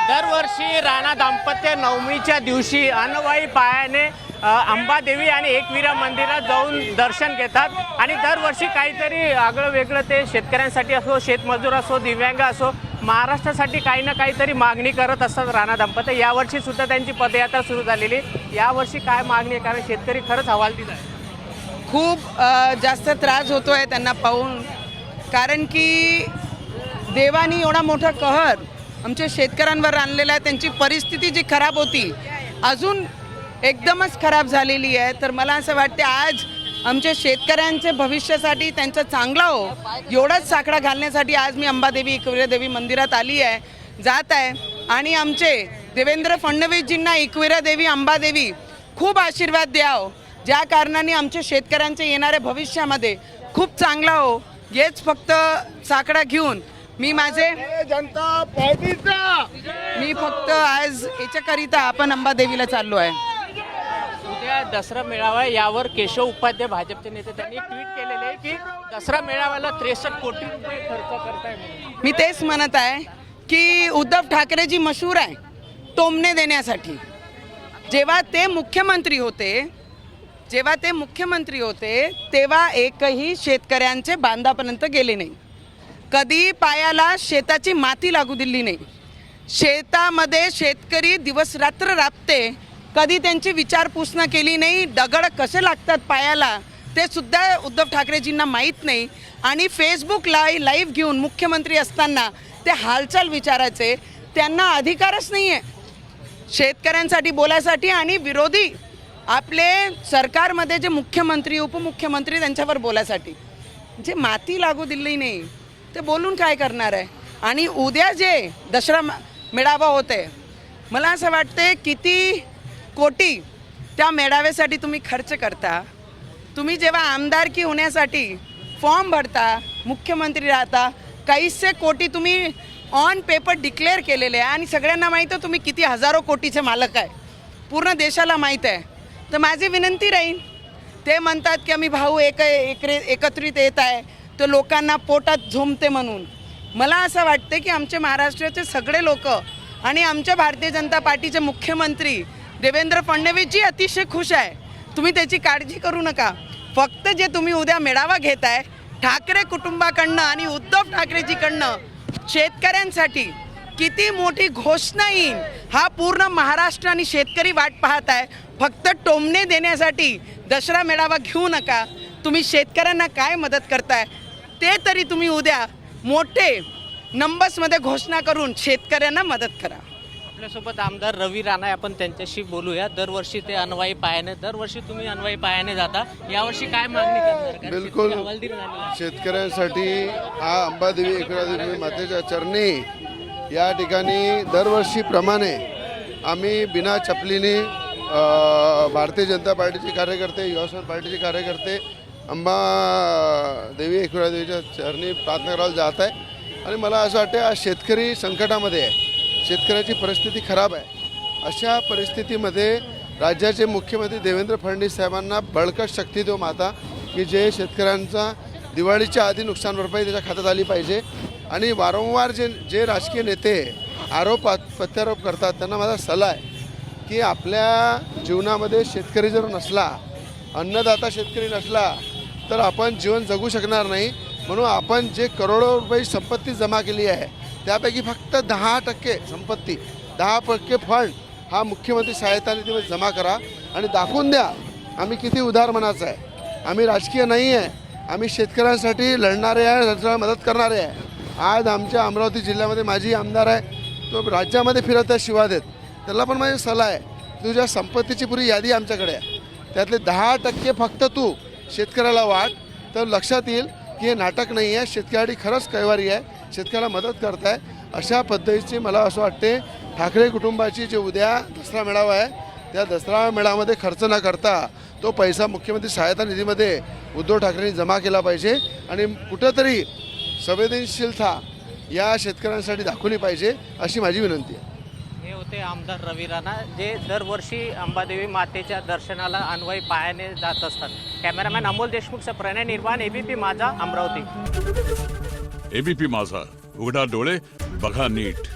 दरवर्षी राणा दाम्पत्य नवमीच्या दिवशी अनवाई पायाने अंबादेवी आणि एकविरा मंदिरात जाऊन दर्शन घेतात आणि दरवर्षी काहीतरी आगळं वेगळं ते शेतकऱ्यांसाठी असो, शेतमजूर असो, दिव्यांग असो, महाराष्ट्रासाठी काही ना काहीतरी मागणी करत असतात राणा दाम्पत्य. यावर्षी सुद्धा त्यांची पदयात्रा सुरू झालेली. यावर्षी काय मागणी आहे? कारण शेतकरी खरंच हवालदिल आहे. खूप जास्त त्रास होतोय त्यांना पाहून, कारण की देवानी एवढा मोठा कहर आमच्या शेतकऱ्यांवर आणलेला आहे. त्यांची परिस्थिती जी खराब होती अजून एकदमच खराब झालेली आहे. तर मला असं वाटते आज आमच्या शेतकऱ्यांचे भविष्यासाठी त्यांचं चांगलं हो एवढाच साकडा घालण्यासाठी आज मी अंबादेवी एकविरा देवी मंदिरात आली आहे, जात आहे. आणि आमचे देवेंद्र फडणवीसजींना एकविरा देवी अंबादेवी खूप आशीर्वाद द्यावं, ज्या कारणाने आमच्या शेतकऱ्यांच्या येणाऱ्या भविष्यामध्ये खूप चांगला हो. हेच फक्त साकडा घेऊन मी माझे जनता पार्टीचा मी फक्त आज याच्याकरिता आपण अंबादेवीला चाललो आहे. उद्या दसरा मेळावा आहे. यावर केशव उपाध्याय भाजपचे नेते त्यांनी एक ट्विट केलेले आहे की दसरा मेळाव्याला 63 कोटी रुपये खर्च करताय म्हणून. मी तेच म्हणत आहे की उद्धव ठाकरेजी मशहूर आहे टोमणे देण्यासाठी. जेव्हा ते मुख्यमंत्री होते तेव्हा एकही शेतकऱ्यांचे बांधापर्यंत गेले नाही. कधी पायाला शेताची माती लागू दिली नाही. शेतामध्ये शेतकरी दिवस रात्र राबते, कधी त्यांची विचारपूस न केली नाही. दगड कसे लागतात पायाला ते सुद्धा उद्धव ठाकरेजींना माहीत नाही. आणि फेसबुक लाईव्ह घेऊन मुख्यमंत्री असताना ते हालचाल विचारायचे त्यांना अधिकारच नाही आहे शेतकऱ्यांसाठी बोलायसाठी. आणि विरोधी आपले सरकारमध्ये जे मुख्यमंत्री उपमुख्यमंत्री त्यांच्यावर बोलायसाठी जे माती लागू दिली नाही ते बोलून काय करणार आहे. आणि उद्या जे दसरा मेळावा होते, मला असं वाटते किती कोटी त्या मेळाव्यासाठी तुम्ही खर्च करता. तुम्ही जेव्हा आमदारकी होण्यासाठी फॉर्म भरता, मुख्यमंत्री राहता, काहीसे कोटी तुम्ही ऑन पेपर डिक्लेअर केलेले आहे. आणि सगळ्यांना माहीत आहे तुम्ही किती हजारो कोटीचे मालक आहे, पूर्ण देशाला माहीत आहे. तर माझी विनंती राहील, ते म्हणतात की आम्ही भाऊ एकत्रित येत आहे तर लोकांना पोटात झोंबते म्हणून. मला असं वाटते की आमचे महाराष्ट्राचे सगळे लोक आणि आमच्या भारतीय जनता पार्टीचे मुख्यमंत्री देवेंद्र फडणवीसजी अतिशय खुश आहे. तुम्ही त्याची काळजी करू नका. फक्त जे तुम्ही उद्या मेळावा घेत आहे ठाकरे कुटुंबाकडनं आणि उद्धव ठाकरेजीकडनं शेतकऱ्यांसाठी किती मोठी घोषणा येईल हा पूर्ण महाराष्ट्र आणि शेतकरी वाट पाहत आहे. फक्त टोमणे देण्यासाठी दसरा मेळावा घेऊ नका. तुम्ही शेतकऱ्यांना काय मदत करताय ते तरी तुम्ही उद्या मोठे नंबर्समध्ये घोषणा करून शेतकऱ्यांना मदत करा. आपल्यासोबत आमदार रवी राणा आहे, आपण त्यांच्याशी बोलूया. दरवर्षी ते अनवाई पायाने, दरवर्षी तुम्ही अनवाई पायाने जाता, यावर्षी काय मागणी करणार? कारण बिलकुल शेतकरी हवालदिल झालेले आहेत. शेतकऱ्यांसाठी हा अंबादेवी एकविरा देवी मातेच्या चरणी या ठिकाणी दरवर्षीप्रमाणे आम्ही बिना चपलीने भारतीय जनता पार्टीचे कार्यकर्ते, युवा पार्टीचे कार्यकर्ते अंबादेवी एकविरा देवीच्या चरणी प्रार्थना करायला जात आहे. आणि मला असं वाटतं आज शेतकरी संकटामध्ये आहे, शेतकऱ्याची परिस्थिती खराब आहे. अशा परिस्थितीमध्ये राज्याचे मुख्यमंत्री देवेंद्र फडणवीस साहेबांना बळकट शक्ती देऊ माता की जे शेतकऱ्यांचा दिवाळीच्या आधी नुकसान भरपाई त्याच्या खात्यात आली पाहिजे. आणि वारंवार जे राजकीय नेते आरोप प्रत्यारोप करतात त्यांना माझा सल्ला आहे की आपल्या जीवनामध्ये शेतकरी जर नसला, अन्नदाता शेतकरी नसला तर आपण जीवन जगू शकणार नाही. म्हणून आपण जे करोडो रुपये संपत्ती जमा केली आहे त्यापैकी फक्त 10% संपत्ती, 10% फंड हा मुख्यमंत्री सहायता निधीमध्ये जमा करा आणि दाखवून द्या आम्ही किती उदार मनाचं आहे. आम्ही राजकीय नाही आहे, आम्ही शेतकऱ्यांसाठी लढणारे आहे, राज्याला मदत करणारे आहे. आज आमच्या अमरावती जिल्ह्यामध्ये माझी आमदार आहे, तो राज्यामध्ये फिरत आहे शिवा देत. त्याला पण माझी सल्ला आहे, तुझ्या संपत्तीची पुरी यादी आमच्याकडे आहे, त्यातले 10% फक्त तू शेतकऱ्याला वाट, तर लक्षात येईल की हे नाटक नाही आहे. शेतकऱ्यासाठी खरंच कैवारी आहे, शेतकऱ्याला मदत करताय. अशा पद्धतीची मला असं वाटते ठाकरे कुटुंबाची जे उद्या दसरा मेळावा आहे त्या दसरा मेळाव्यामध्ये खर्च न करता तो पैसा मुख्यमंत्री सहायता निधीमध्ये उद्धव ठाकरेंनी जमा केला पाहिजे. आणि कुठंतरी संवेदनशीलता या शेतकऱ्यांसाठी दाखवली पाहिजे अशी माझी विनंती आहे. हे होते आमदार रवी राणा, जे दरवर्षी अंबादेवी मातेच्या दर्शनाला अनवाई पायाने जात असतात. कॅमेरामॅन अमोल देशमुखचा प्रणय निर्माण, एबीपी माझा, अमरावती. एबीपी माझा, उघडा डोळे बघा नीट.